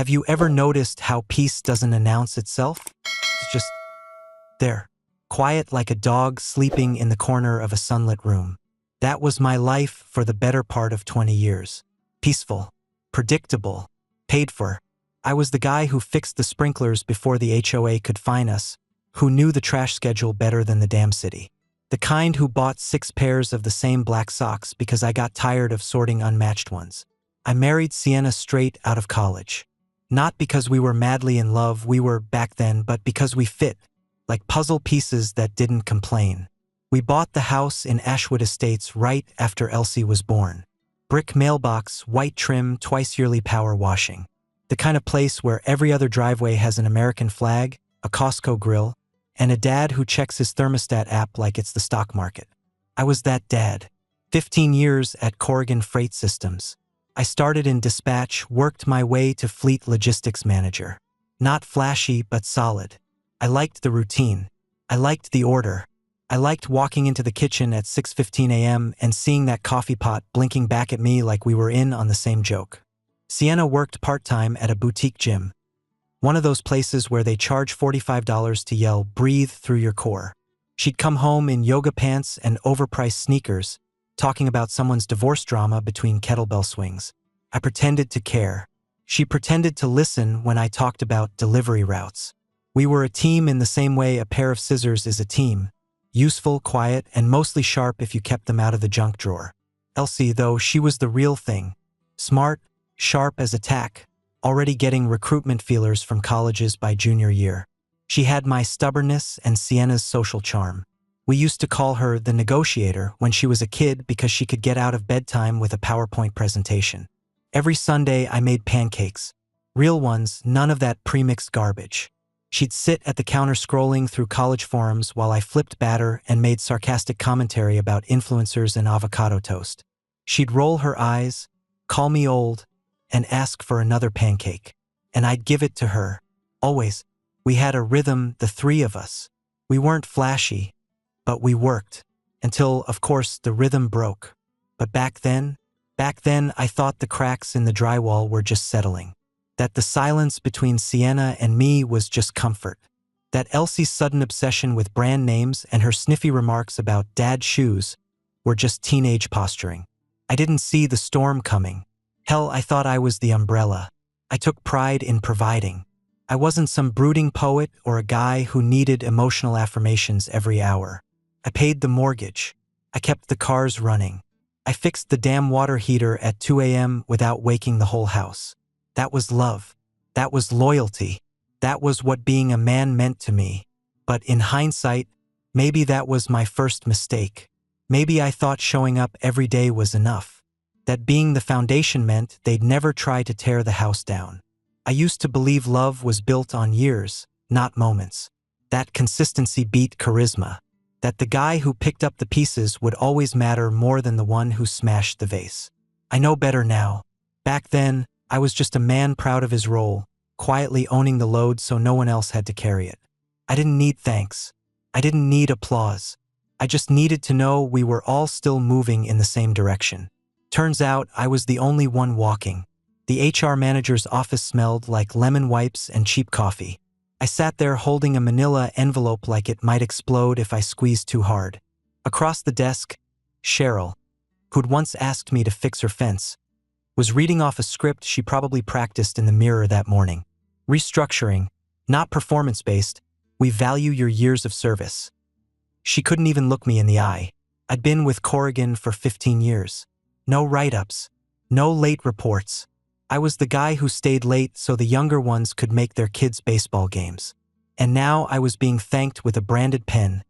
Have you ever noticed how peace doesn't announce itself? It's just there, quiet like a dog sleeping in the corner of a sunlit room. That was my life for the better part of 20 years. Peaceful, predictable, paid for. I was the guy who fixed the sprinklers before the HOA could fine us, who knew the trash schedule better than the damn city. The kind who bought 6 pairs of the same black socks because I got tired of sorting unmatched ones. I married Sienna straight out of college. Not because we were madly in love, we were back then, but because we fit, like puzzle pieces that didn't complain. We bought the house in Ashwood Estates right after Elsie was born. Brick mailbox, white trim, twice-yearly power washing. The kind of place where every other driveway has an American flag, a Costco grill, and a dad who checks his thermostat app like it's the stock market. I was that dad. 15 years at Corrigan Freight Systems. I started in dispatch, worked my way to fleet logistics manager. Not flashy, but solid. I liked the routine. I liked the order. I liked walking into the kitchen at 6:15 a.m. and seeing that coffee pot blinking back at me like we were in on the same joke. Sienna worked part-time at a boutique gym. One of those places where they charge $45 to yell, "Breathe through your core." She'd come home in yoga pants and overpriced sneakers, talking about someone's divorce drama between kettlebell swings. I pretended to care. She pretended to listen when I talked about delivery routes. We were a team in the same way a pair of scissors is a team. Useful, quiet, and mostly sharp if you kept them out of the junk drawer. Elsie, though, she was the real thing. Smart, sharp as a tack, already getting recruitment feelers from colleges by junior year. She had my stubbornness and Sienna's social charm. We used to call her the negotiator when she was a kid because she could get out of bedtime with a PowerPoint presentation. Every Sunday I made pancakes. Real ones, none of that premixed garbage. She'd sit at the counter scrolling through college forums while I flipped batter and made sarcastic commentary about influencers and avocado toast. She'd roll her eyes, call me old, and ask for another pancake. And I'd give it to her. Always. We had a rhythm, the three of us. We weren't flashy, but we worked. Until, of course, the rhythm broke. But back then I thought the cracks in the drywall were just settling. That the silence between Sienna and me was just comfort. That Elsie's sudden obsession with brand names and her sniffy remarks about dad shoes were just teenage posturing. I didn't see the storm coming. Hell, I thought I was the umbrella. I took pride in providing. I wasn't some brooding poet or a guy who needed emotional affirmations every hour. I paid the mortgage. I kept the cars running. I fixed the damn water heater at 2 a.m. without waking the whole house. That was love. That was loyalty. That was what being a man meant to me. But in hindsight, maybe that was my first mistake. Maybe I thought showing up every day was enough. That being the foundation meant they'd never try to tear the house down. I used to believe love was built on years, not moments. That consistency beat charisma. That the guy who picked up the pieces would always matter more than the one who smashed the vase. I know better now. Back then, I was just a man proud of his role, quietly owning the load so no one else had to carry it. I didn't need thanks. I didn't need applause. I just needed to know we were all still moving in the same direction. Turns out I was the only one walking. The HR manager's office smelled like lemon wipes and cheap coffee. I sat there holding a manila envelope like it might explode if I squeezed too hard. Across the desk, Cheryl, who'd once asked me to fix her fence, was reading off a script she probably practiced in the mirror that morning. Restructuring, not performance-based, we value your years of service. She couldn't even look me in the eye. I'd been with Corrigan for 15 years. No write-ups, no late reports. I was the guy who stayed late so the younger ones could make their kids' baseball games. And now I was being thanked with a branded pen,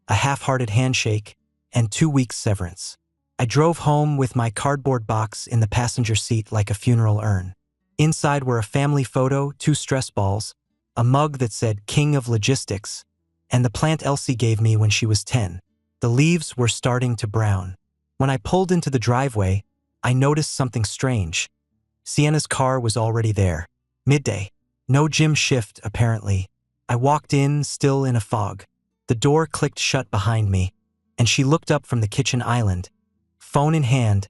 a half-hearted handshake, and 2 weeks severance. I drove home with my cardboard box in the passenger seat like a funeral urn. Inside were a family photo, 2 stress balls, a mug that said King of Logistics, and the plant Elsie gave me when she was 10. The leaves were starting to brown. When I pulled into the driveway, I noticed something strange. Sienna's car was already there. Midday. No gym shift, apparently. I walked in, still in a fog. The door clicked shut behind me, and she looked up from the kitchen island, phone in hand,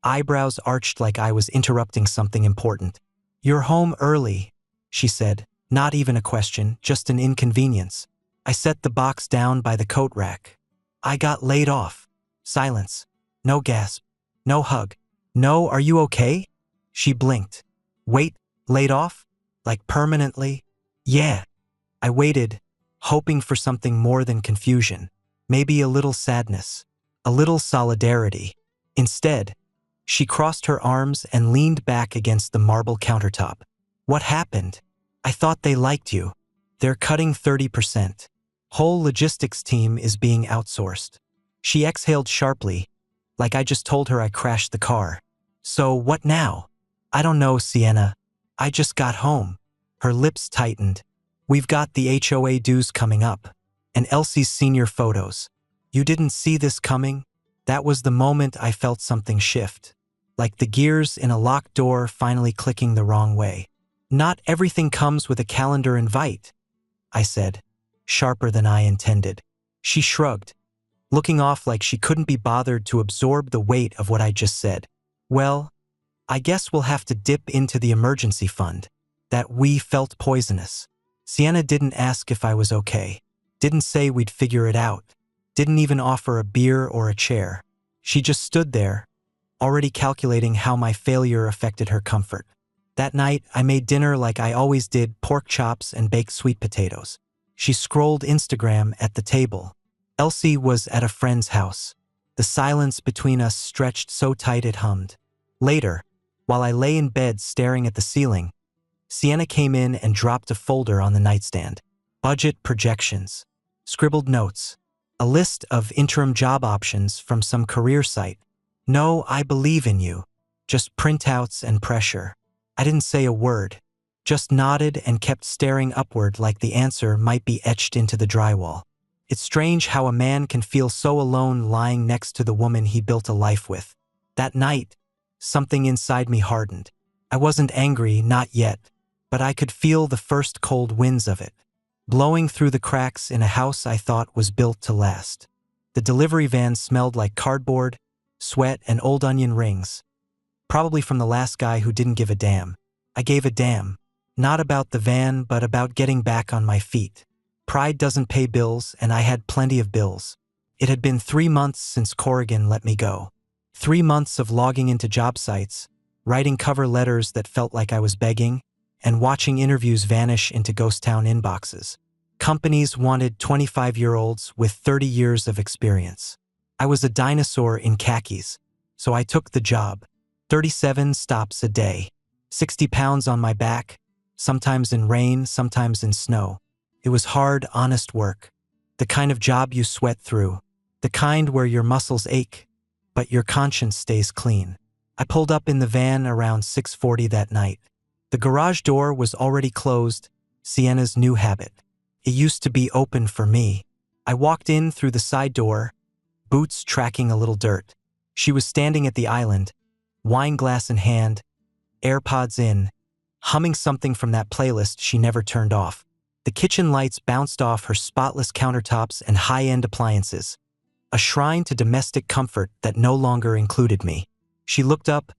eyebrows arched like I was interrupting something important. "You're home early," she said. Not even a question, just an inconvenience. I set the box down by the coat rack. "I got laid off." Silence. No gasp. No hug. "No, are you okay?" She blinked. "Wait, laid off? Like permanently?" "Yeah." I waited, hoping for something more than confusion. Maybe a little sadness. A little solidarity. Instead, she crossed her arms and leaned back against the marble countertop. "What happened? I thought they liked you." "They're cutting 30%. Whole logistics team is being outsourced." She exhaled sharply, like I just told her I crashed the car. "So what now?" "I don't know, Sienna. I just got home." Her lips tightened. "We've got the HOA dues coming up. And Elsie's senior photos. You didn't see this coming?" That was the moment I felt something shift. Like the gears in a locked door finally clicking the wrong way. "Not everything comes with a calendar invite," I said, sharper than I intended. She shrugged, looking off like she couldn't be bothered to absorb the weight of what I just said. "Well, I guess we'll have to dip into the emergency fund." That we felt poisonous. Sienna didn't ask if I was okay. Didn't say we'd figure it out. Didn't even offer a beer or a chair. She just stood there, already calculating how my failure affected her comfort. That night, I made dinner like I always did, pork chops and baked sweet potatoes. She scrolled Instagram at the table. Elsie was at a friend's house. The silence between us stretched so tight it hummed. Later, while I lay in bed staring at the ceiling, Sienna came in and dropped a folder on the nightstand. Budget projections. Scribbled notes. A list of interim job options from some career site. "No, I believe in you." Just printouts and pressure. I didn't say a word. Just nodded and kept staring upward like the answer might be etched into the drywall. It's strange how a man can feel so alone lying next to the woman he built a life with. That night, something inside me hardened. I wasn't angry, not yet, but I could feel the first cold winds of it, blowing through the cracks in a house I thought was built to last. The delivery van smelled like cardboard, sweat, and old onion rings. Probably from the last guy who didn't give a damn. I gave a damn. Not about the van, but about getting back on my feet. Pride doesn't pay bills, and I had plenty of bills. It had been 3 months since Corrigan let me go. 3 months of logging into job sites, writing cover letters that felt like I was begging, and watching interviews vanish into ghost town inboxes. Companies wanted 25-year-olds with 30 years of experience. I was a dinosaur in khakis, so I took the job. 37 stops a day. 60 pounds on my back, sometimes in rain, sometimes in snow. It was hard, honest work. The kind of job you sweat through. The kind where your muscles ache, but your conscience stays clean. I pulled up in the van around 6:40 that night. The garage door was already closed, Sienna's new habit. It used to be open for me. I walked in through the side door, boots tracking a little dirt. She was standing at the island, wine glass in hand, AirPods in, humming something from that playlist she never turned off. The kitchen lights bounced off her spotless countertops and high-end appliances, a shrine to domestic comfort that no longer included me. She looked up,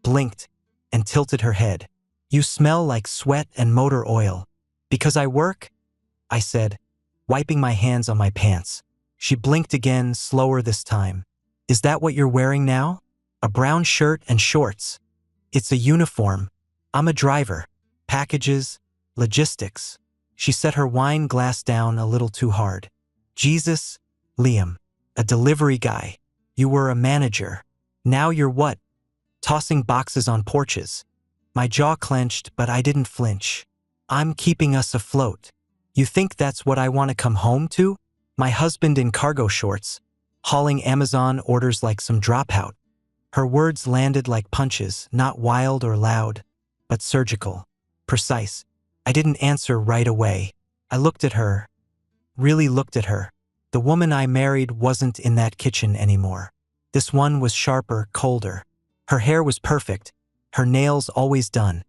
blinked, and tilted her head. "You smell like sweat and motor oil." "Because I work?" I said, wiping my hands on my pants. She blinked again, slower this time. "Is that what you're wearing now? A brown shirt and shorts." "It's a uniform. I'm a driver. Packages, logistics." She set her wine glass down a little too hard. "Jesus, Liam, a delivery guy. You were a manager. Now you're what? Tossing boxes on porches." My jaw clenched, but I didn't flinch. "I'm keeping us afloat. You think that's what I want to come home to? My husband in cargo shorts, hauling Amazon orders like some dropout." Her words landed like punches, not wild or loud, but surgical, precise. I didn't answer right away. I looked at her, really looked at her. The woman I married wasn't in that kitchen anymore. This one was sharper, colder. Her hair was perfect, her nails always done,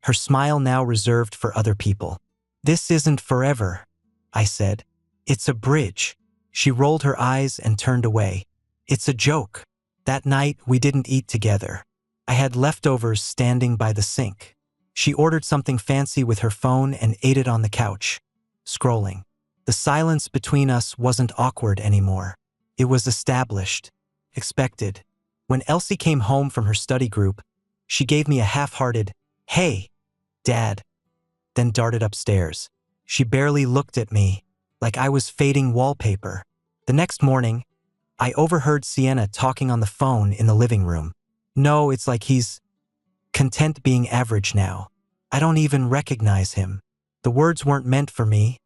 her smile now reserved for other people. "This isn't forever," I said. "It's a bridge." She rolled her eyes and turned away. "It's a joke." That night, we didn't eat together. I had leftovers standing by the sink. She ordered something fancy with her phone and ate it on the couch, scrolling. The silence between us wasn't awkward anymore. It was established, expected. When Elsie came home from her study group, she gave me a half-hearted, "Hey, Dad," then darted upstairs. She barely looked at me, like I was fading wallpaper. The next morning, I overheard Sienna talking on the phone in the living room. "No, it's like he's content being average now. I don't even recognize him." The words weren't meant for me,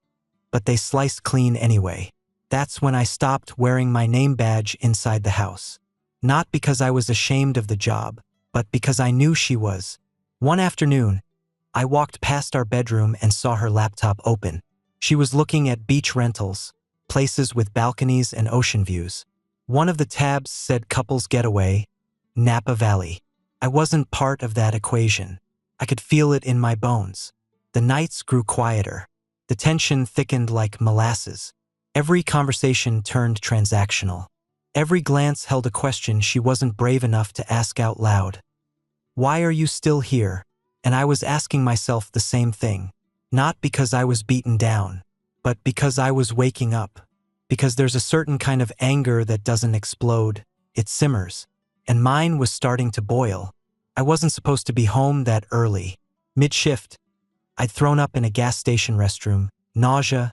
but they sliced clean anyway. That's when I stopped wearing my name badge inside the house. Not because I was ashamed of the job, but because I knew she was. One afternoon, I walked past our bedroom and saw her laptop open. She was looking at beach rentals, places with balconies and ocean views. One of the tabs said Couples Getaway, Napa Valley. I wasn't part of that equation. I could feel it in my bones. The nights grew quieter. The tension thickened like molasses. Every conversation turned transactional. Every glance held a question she wasn't brave enough to ask out loud. "Why are you still here?" And I was asking myself the same thing. Not because I was beaten down, but because I was waking up. Because there's a certain kind of anger that doesn't explode, it simmers. And mine was starting to boil. I wasn't supposed to be home that early. Mid-shift, I'd thrown up in a gas station restroom. Nausea,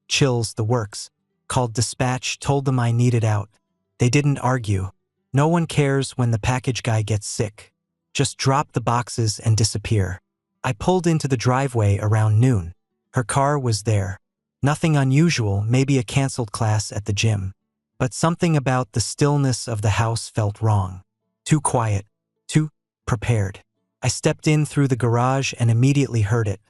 chills, the works. Called dispatch, told them I needed out. They didn't argue. No one cares when the package guy gets sick. Just drop the boxes and disappear. I pulled into the driveway around noon. Her car was there. Nothing unusual, maybe a canceled class at the gym. But something about the stillness of the house felt wrong. Too quiet. Too prepared. I stepped in through the garage and immediately heard it.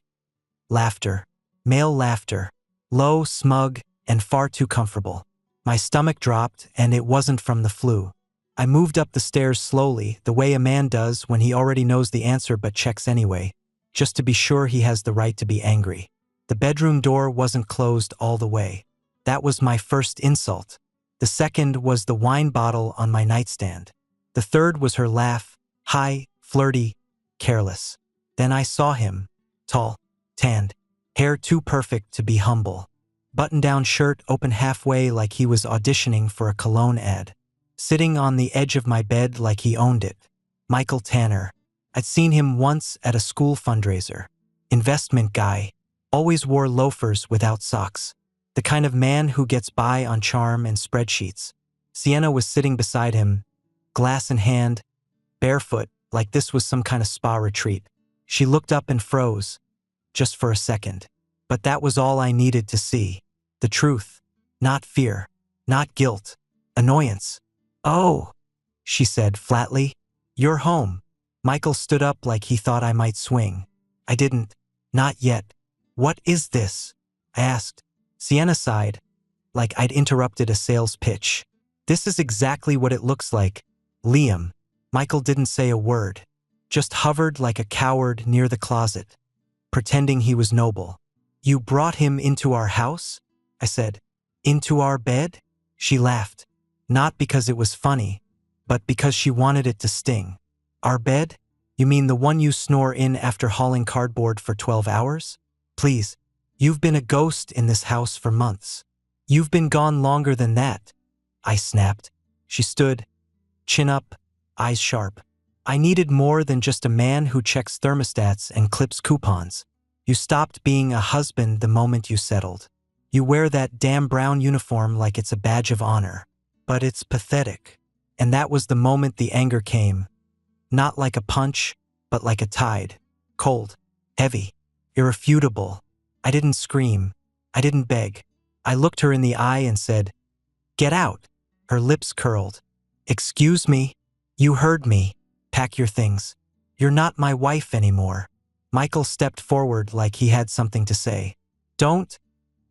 Laughter. Male laughter. Low, smug, and far too comfortable. My stomach dropped, and it wasn't from the flu. I moved up the stairs slowly, the way a man does when he already knows the answer but checks anyway, just to be sure he has the right to be angry. The bedroom door wasn't closed all the way. That was my first insult. The second was the wine bottle on my nightstand. The third was her laugh, high, flirty, careless. Then I saw him, tall, tanned, hair too perfect to be humble. Button-down shirt open halfway like he was auditioning for a cologne ad. Sitting on the edge of my bed like he owned it. Michael Tanner. I'd seen him once at a school fundraiser. Investment guy. Always wore loafers without socks. The kind of man who gets by on charm and spreadsheets. Sienna was sitting beside him, glass in hand, barefoot, like this was some kind of spa retreat. She looked up and froze, just for a second. But that was all I needed to see. The truth. Not fear. Not guilt. Annoyance. "Oh," she said flatly. "You're home." Michael stood up like he thought I might swing. I didn't. Not yet. "What is this?" I asked. Sienna sighed, like I'd interrupted a sales pitch. "This is exactly what it looks like, Liam." Michael didn't say a word, just hovered like a coward near the closet, pretending he was noble. "You brought him into our house?" I said. "Into our bed?" She laughed. Not because it was funny, but because she wanted it to sting. "Our bed? You mean the one you snore in after hauling cardboard for 12 hours? Please, you've been a ghost in this house for months. You've been gone longer than that," I snapped. She stood, chin up, eyes sharp. "I needed more than just a man who checks thermostats and clips coupons. You stopped being a husband the moment you settled. You wear that damn brown uniform like it's a badge of honor. But it's pathetic." And that was the moment the anger came. Not like a punch, but like a tide. Cold, heavy, irrefutable. I didn't scream. I didn't beg. I looked her in the eye and said, "Get out." Her lips curled. "Excuse me?" "You heard me. Pack your things. You're not my wife anymore." Michael stepped forward like he had something to say. "Don't,"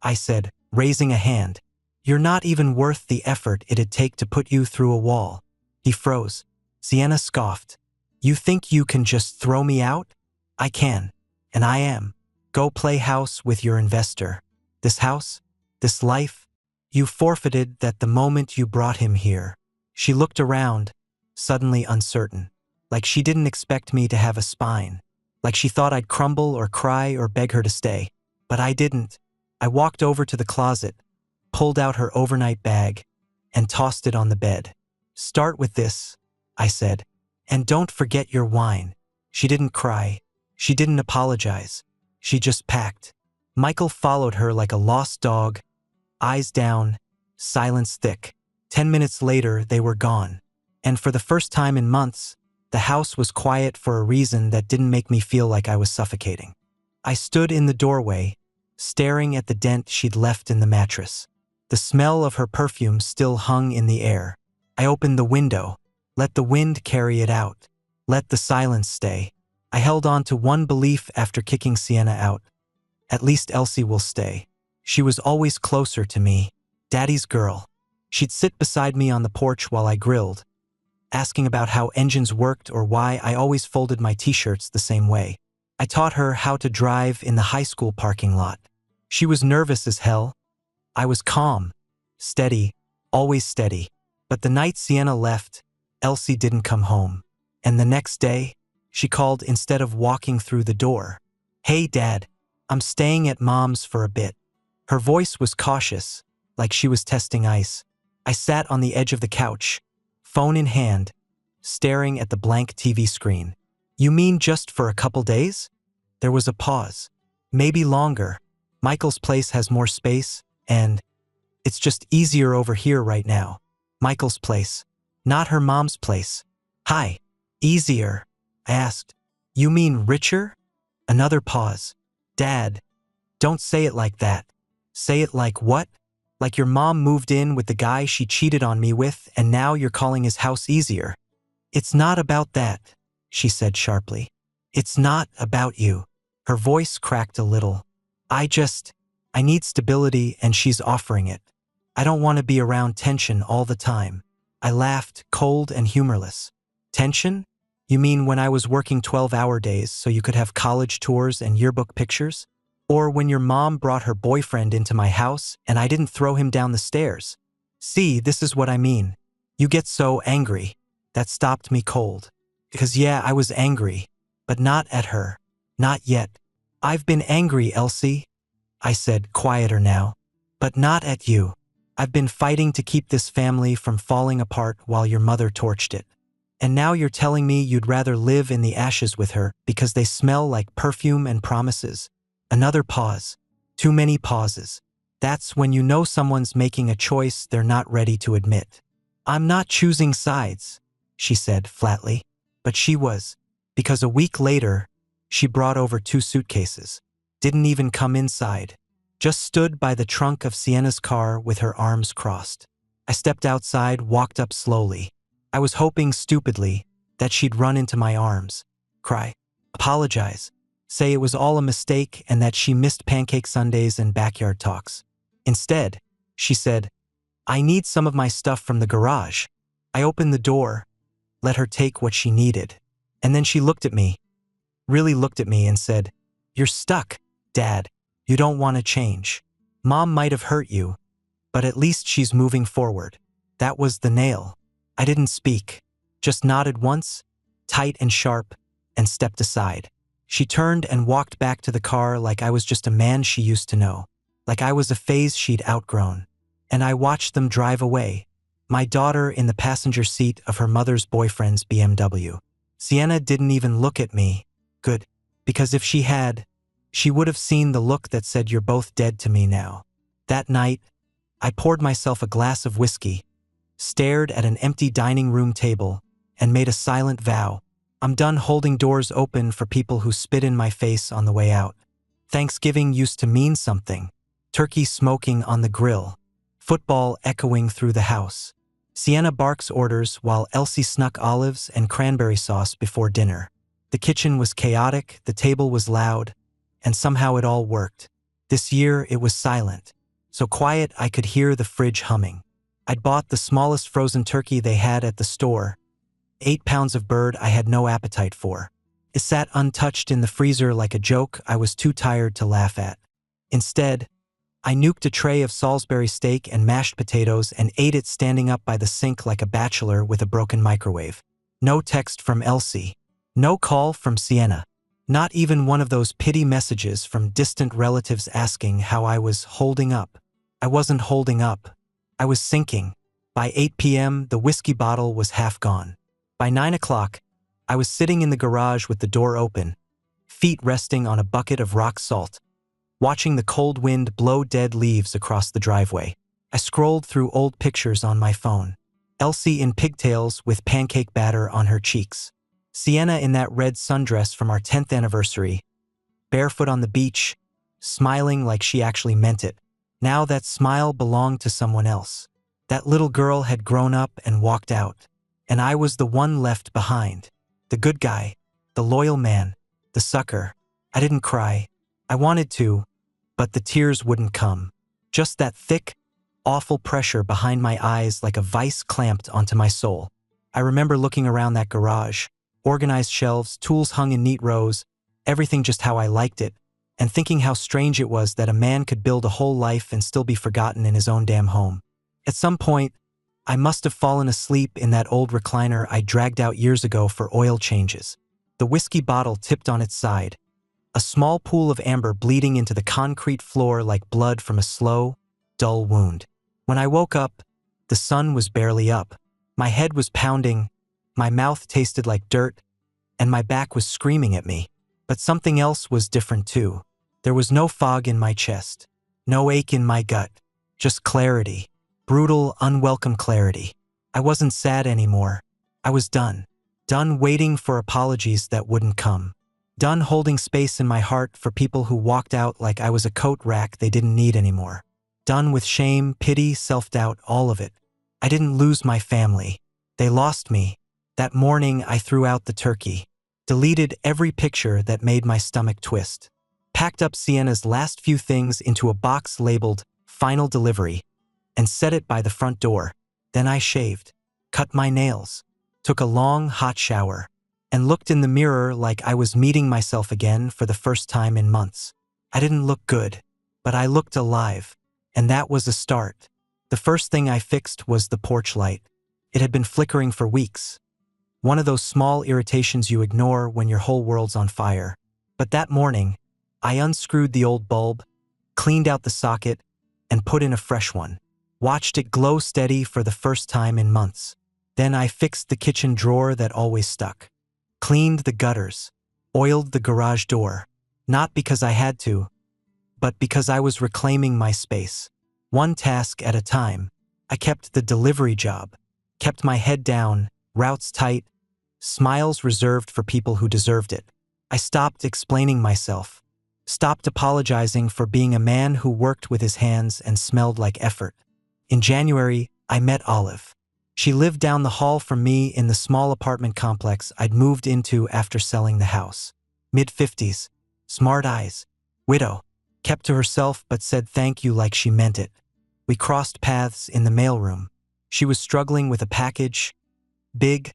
I said, raising a hand. "You're not even worth the effort it'd take to put you through a wall." He froze. Sienna scoffed. "You think you can just throw me out?" "I can. And I am. Go play house with your investor. This house? This life? You forfeited that the moment you brought him here." She looked around, suddenly uncertain, like she didn't expect me to have a spine. like she thought I'd crumble or cry or beg her to stay. But I didn't. I walked over to the closet, pulled out her overnight bag, and tossed it on the bed. "Start with this," I said. "And don't forget your wine." She didn't cry. She didn't apologize. She just packed. Michael followed her like a lost dog, eyes down, silence thick. 10 minutes later, they were gone. And for the first time in months, the house was quiet for a reason that didn't make me feel like I was suffocating. I stood in the doorway, staring at the dent she'd left in the mattress. The smell of her perfume still hung in the air. I opened the window, let the wind carry it out, let the silence stay. I held on to one belief after kicking Sienna out. At least Elsie will stay. She was always closer to me, Daddy's girl. She'd sit beside me on the porch while I grilled, asking about how engines worked or why I always folded my t-shirts the same way. I taught her how to drive in the high school parking lot. She was nervous as hell. I was calm, steady, always steady. But the night Sienna left, Elsie didn't come home. And the next day, she called instead of walking through the door. "Hey, Dad, I'm staying at Mom's for a bit." Her voice was cautious, like she was testing ice. I sat on the edge of the couch, phone in hand, staring at the blank TV screen. "You mean just for a couple days?" There was a pause. "Maybe longer. Michael's place has more space, and it's just easier over here right now." Michael's place, not her mom's place. "Hi. Easier?" I asked. "You mean richer?" Another pause. "Dad, don't say it like that." "Say it like what?" "Like your mom moved in with the guy she cheated on me with and now you're calling his house easier." "It's not about that," she said sharply. "It's not about you." Her voice cracked a little. I need stability and she's offering it. I don't want to be around tension all the time." I laughed, cold and humorless. "Tension? You mean when I was working 12-hour days so you could have college tours and yearbook pictures? Or when your mom brought her boyfriend into my house and I didn't throw him down the stairs? See, this is what I mean. You get so angry." That stopped me cold. Because yeah, I was angry, but not at her. Not yet. "I've been angry, Elsie," I said, quieter now. "But not at you. I've been fighting to keep this family from falling apart while your mother torched it. And now you're telling me you'd rather live in the ashes with her because they smell like perfume and promises." Another pause. Too many pauses. That's when you know someone's making a choice they're not ready to admit. "I'm not choosing sides," she said flatly. But she was. Because a week later, she brought over 2 suitcases. Didn't even come inside. Just stood by the trunk of Sienna's car with her arms crossed. I stepped outside, walked up slowly. I was hoping stupidly that she'd run into my arms, cry, apologize, say it was all a mistake and that she missed pancake Sundays and backyard talks. Instead, she said, "I need some of my stuff from the garage." I opened the door, let her take what she needed. And then she looked at me, really looked at me and said, "You're stuck, Dad. You don't want to change. Mom might have hurt you, but at least she's moving forward." That was the nail. I didn't speak, just nodded once, tight and sharp, and stepped aside. She turned and walked back to the car like I was just a man she used to know, like I was a phase she'd outgrown. And I watched them drive away, my daughter in the passenger seat of her mother's boyfriend's BMW. Sienna didn't even look at me. Good, because if she had, she would have seen the look that said, "You're both dead to me now." That night, I poured myself a glass of whiskey, stared at an empty dining room table, and made a silent vow. I'm done holding doors open for people who spit in my face on the way out. Thanksgiving used to mean something. Turkey smoking on the grill, football echoing through the house. Sienna barks orders while Elsie snuck olives and cranberry sauce before dinner. The kitchen was chaotic, the table was loud, and somehow it all worked. This year it was silent, so quiet I could hear the fridge humming. I'd bought the smallest frozen turkey they had at the store, 8 pounds of bird I had no appetite for. It sat untouched in the freezer like a joke I was too tired to laugh at. Instead, I nuked a tray of Salisbury steak and mashed potatoes and ate it standing up by the sink like a bachelor with a broken microwave. No text from Elsie. No call from Sienna. Not even one of those pity messages from distant relatives asking how I was holding up. I wasn't holding up. I was sinking. By 8 p.m., the whiskey bottle was half gone. By 9 o'clock, I was sitting in the garage with the door open, feet resting on a bucket of rock salt, watching the cold wind blow dead leaves across the driveway. I scrolled through old pictures on my phone. Elsie in pigtails with pancake batter on her cheeks. Sienna in that red sundress from our 10th anniversary, barefoot on the beach, smiling like she actually meant it. Now that smile belonged to someone else. That little girl had grown up and walked out, and I was the one left behind. The good guy, the loyal man, the sucker. I didn't cry. I wanted to, but the tears wouldn't come. Just that thick, awful pressure behind my eyes like a vice clamped onto my soul. I remember looking around that garage, organized shelves, tools hung in neat rows, everything just how I liked it, and thinking how strange it was that a man could build a whole life and still be forgotten in his own damn home. At some point, I must have fallen asleep in that old recliner I dragged out years ago for oil changes. The whiskey bottle tipped on its side, a small pool of amber bleeding into the concrete floor like blood from a slow, dull wound. When I woke up, the sun was barely up. My head was pounding, my mouth tasted like dirt, and my back was screaming at me. But something else was different too. There was no fog in my chest, no ache in my gut, just clarity. Brutal, unwelcome clarity. I wasn't sad anymore. I was done. Done waiting for apologies that wouldn't come. Done holding space in my heart for people who walked out like I was a coat rack they didn't need anymore. Done with shame, pity, self-doubt, all of it. I didn't lose my family. They lost me. That morning I threw out the turkey. Deleted every picture that made my stomach twist. Packed up Sienna's last few things into a box labeled Final Delivery, and set it by the front door. Then I shaved, cut my nails, took a long, hot shower, and looked in the mirror like I was meeting myself again for the first time in months. I didn't look good, but I looked alive, and that was a start. The first thing I fixed was the porch light. It had been flickering for weeks. One of those small irritations you ignore when your whole world's on fire. But that morning, I unscrewed the old bulb, cleaned out the socket, and put in a fresh one. Watched it glow steady for the first time in months. Then I fixed the kitchen drawer that always stuck. Cleaned the gutters. Oiled the garage door. Not because I had to, but because I was reclaiming my space. One task at a time. I kept the delivery job. Kept my head down, routes tight, smiles reserved for people who deserved it. I stopped explaining myself. Stopped apologizing for being a man who worked with his hands and smelled like effort. In January, I met Olive. She lived down the hall from me in the small apartment complex I'd moved into after selling the house. Mid-50s, smart eyes, widow, kept to herself but said thank you like she meant it. We crossed paths in the mailroom. She was struggling with a package, big,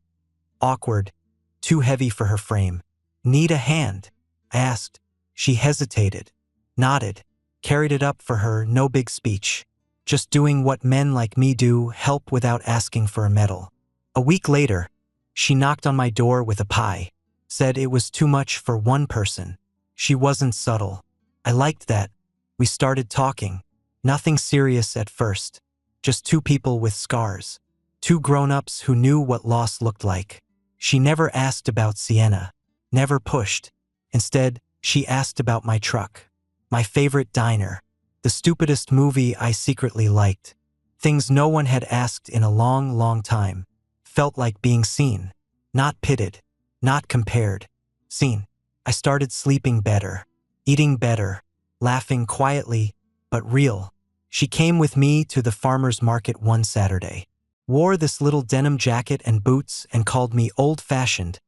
awkward, too heavy for her frame. Need a hand? I asked. She hesitated, nodded, carried it up for her, no big speech. Just doing what men like me do, help without asking for a medal. A week later, she knocked on my door with a pie, said it was too much for one person. She wasn't subtle. I liked that. We started talking. Nothing serious at first. Just two people with scars. Two grown-ups who knew what loss looked like. She never asked about Sienna. Never pushed. Instead, she asked about my truck. My favorite diner. The stupidest movie I secretly liked. Things no one had asked in a long, long time. Felt like being seen. Not pitted. Not compared. Seen. I started sleeping better. Eating better. Laughing quietly, but real. She came with me to the farmer's market one Saturday. Wore this little denim jacket and boots and called me old-fashioned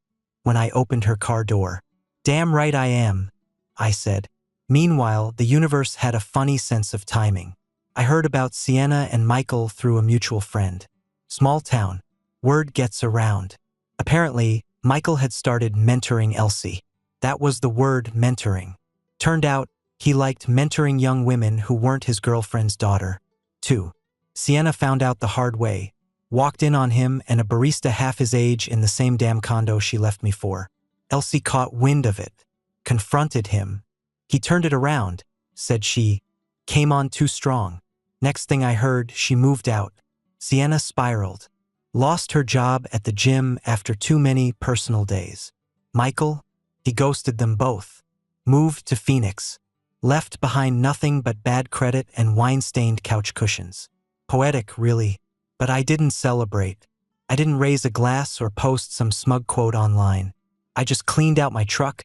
when I opened her car door. Damn right I am, I said. Meanwhile, the universe had a funny sense of timing. I heard about Sienna and Michael through a mutual friend. Small town. Word gets around. Apparently, Michael had started mentoring Elsie. That was the word, mentoring. Turned out, he liked mentoring young women who weren't his girlfriend's daughter, too. Sienna found out the hard way. Walked in on him and a barista half his age in the same damn condo she left me for. Elsie caught wind of it. confronted him. He turned it around, said she came on too strong. Next thing I heard, she moved out. Sienna spiraled. Lost her job at the gym after too many personal days. Michael, he ghosted them both. Moved to Phoenix. Left behind nothing but bad credit and wine-stained couch cushions. Poetic, really, but I didn't celebrate. I didn't raise a glass or post some smug quote online. I just cleaned out my truck,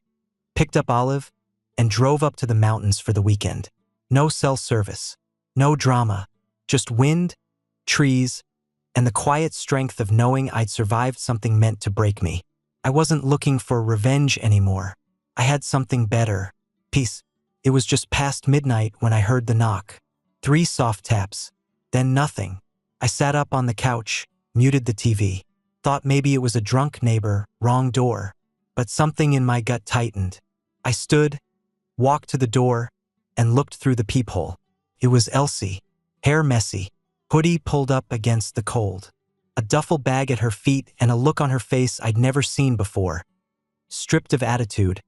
picked up Olive, and drove up to the mountains for the weekend. No cell service, no drama, just wind, trees, and the quiet strength of knowing I'd survived something meant to break me. I wasn't looking for revenge anymore. I had something better. Peace. It was just past midnight when I heard the knock. 3 soft taps. Then nothing. I sat up on the couch, muted the TV. Thought maybe it was a drunk neighbor, wrong door. But something in my gut tightened. I stood, walked to the door, and looked through the peephole. It was Elsie. Hair messy. Hoodie pulled up against the cold. A duffel bag at her feet and a look on her face I'd never seen before. Stripped of attitude,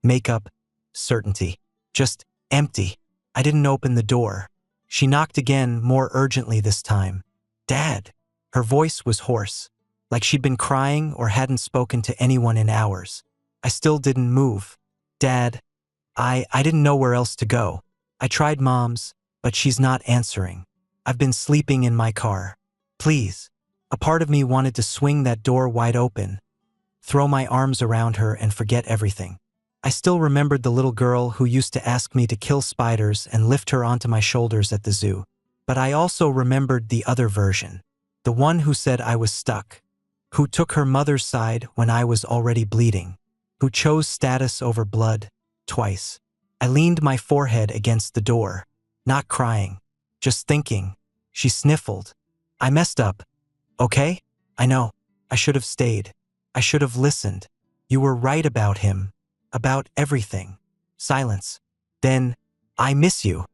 makeup, certainty. Just empty. I didn't open the door. She knocked again, more urgently this time. Dad. Her voice was hoarse, like she'd been crying or hadn't spoken to anyone in hours. I still didn't move. Dad. I didn't know where else to go. I tried Mom's, but she's not answering. I've been sleeping in my car. Please. A part of me wanted to swing that door wide open, throw my arms around her and forget everything. I still remembered the little girl who used to ask me to kill spiders and lift her onto my shoulders at the zoo. But I also remembered the other version. The one who said I was stuck. Who took her mother's side when I was already bleeding. Who chose status over blood, twice. I leaned my forehead against the door, not crying, just thinking. She sniffled. I messed up. Okay? I know. I should have stayed. I should have listened. You were right about him. About everything. Silence. Then, I miss you.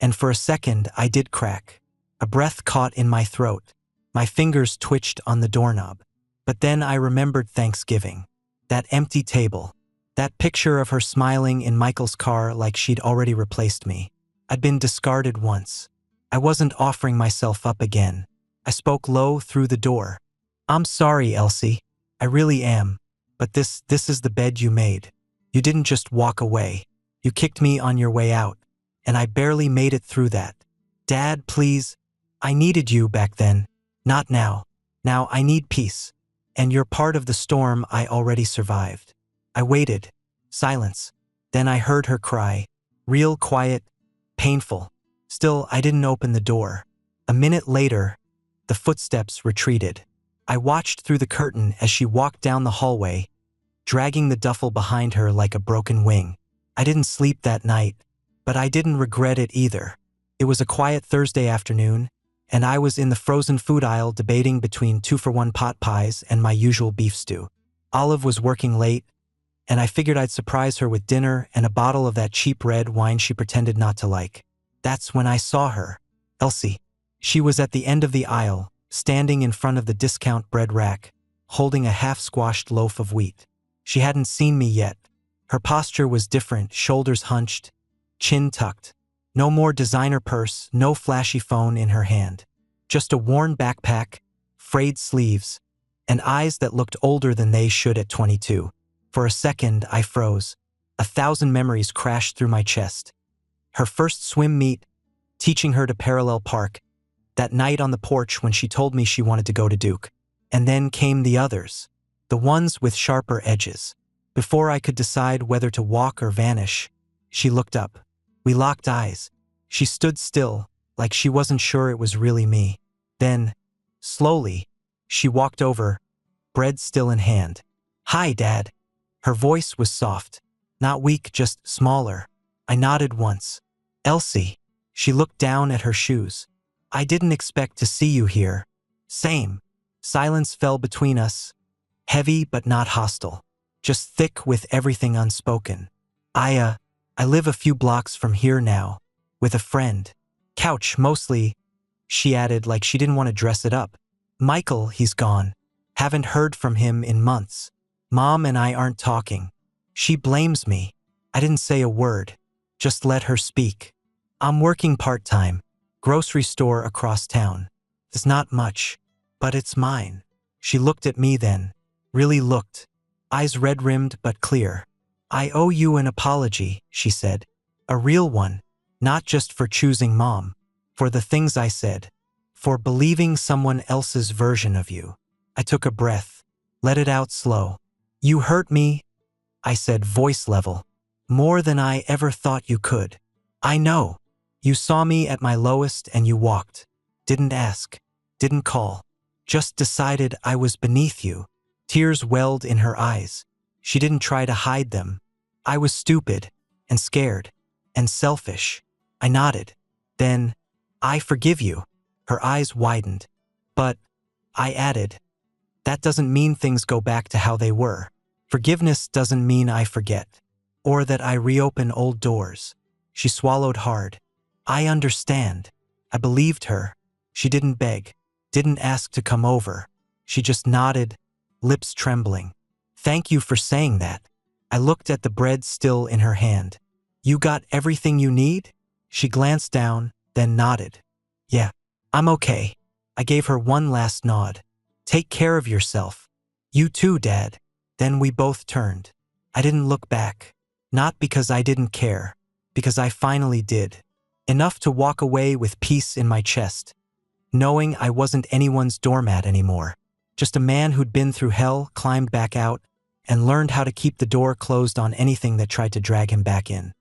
And for a second, I did crack. A breath caught in my throat. My fingers twitched on the doorknob. But then I remembered Thanksgiving. That empty table. That picture of her smiling in Michael's car like she'd already replaced me. I'd been discarded once. I wasn't offering myself up again. I spoke low through the door. I'm sorry, Elsie. I really am. But this is the bed you made. You didn't just walk away. You kicked me on your way out. And I barely made it through that. Dad, please. I needed you back then. Not now. Now I need peace. And you're part of the storm I already survived. I waited. Silence. Then I heard her cry. Real quiet. Painful. Still, I didn't open the door. A minute later, the footsteps retreated. I watched through the curtain as she walked down the hallway, dragging the duffel behind her like a broken wing. I didn't sleep that night, but I didn't regret it either. It was a quiet Thursday afternoon, and I was in the frozen food aisle debating between 2-for-1 pot pies and my usual beef stew. Olive was working late, and I figured I'd surprise her with dinner and a bottle of that cheap red wine she pretended not to like. That's when I saw her. Elsie. She was at the end of the aisle, standing in front of the discount bread rack, holding a half-squashed loaf of wheat. She hadn't seen me yet. Her posture was different, shoulders hunched, chin tucked. No more designer purse, no flashy phone in her hand. Just a worn backpack, frayed sleeves, and eyes that looked older than they should at 22. For a second, I froze. 1,000 memories crashed through my chest. Her first swim meet, teaching her to parallel park, that night on the porch when she told me she wanted to go to Duke. And then came the others. The ones with sharper edges. Before I could decide whether to walk or vanish, she looked up. We locked eyes. She stood still, like she wasn't sure it was really me. Then, slowly, she walked over, bread still in hand. Hi, Dad. Her voice was soft. Not weak, just smaller. I nodded once. Elsie. She looked down at her shoes. I didn't expect to see you here. Same. Silence fell between us. Heavy but not hostile. Just thick with everything unspoken. I live a few blocks from here now. With a friend. Couch, mostly, she added like she didn't want to dress it up. Michael, he's gone. Haven't heard from him in months. Mom and I aren't talking. She blames me. I didn't say a word, just let her speak. I'm working part-time, grocery store across town. It's not much, but it's mine. She looked at me then, really looked, eyes red-rimmed but clear. I owe you an apology, she said. A real one, not just for choosing mom, for the things I said, for believing someone else's version of you. I took a breath, let it out slow. You hurt me, I said, voice level, more than I ever thought you could. I know. You saw me at my lowest and you walked. Didn't ask, didn't call, just decided I was beneath you. Tears welled in her eyes. She didn't try to hide them. I was stupid and scared and selfish. I nodded. Then, I forgive you. Her eyes widened. But, I added, that doesn't mean things go back to how they were. Forgiveness doesn't mean I forget, or that I reopen old doors. She swallowed hard. I understand. I believed her. She didn't beg, didn't ask to come over. She just nodded, lips trembling. Thank you for saying that. I looked at the bread still in her hand. You got everything you need? She glanced down, then nodded. Yeah, I'm okay. I gave her one last nod. Take care of yourself. You too, Dad. Then we both turned. I didn't look back. Not because I didn't care, because I finally did. Enough to walk away with peace in my chest, knowing I wasn't anyone's doormat anymore. Just a man who'd been through hell, climbed back out, and learned how to keep the door closed on anything that tried to drag him back in.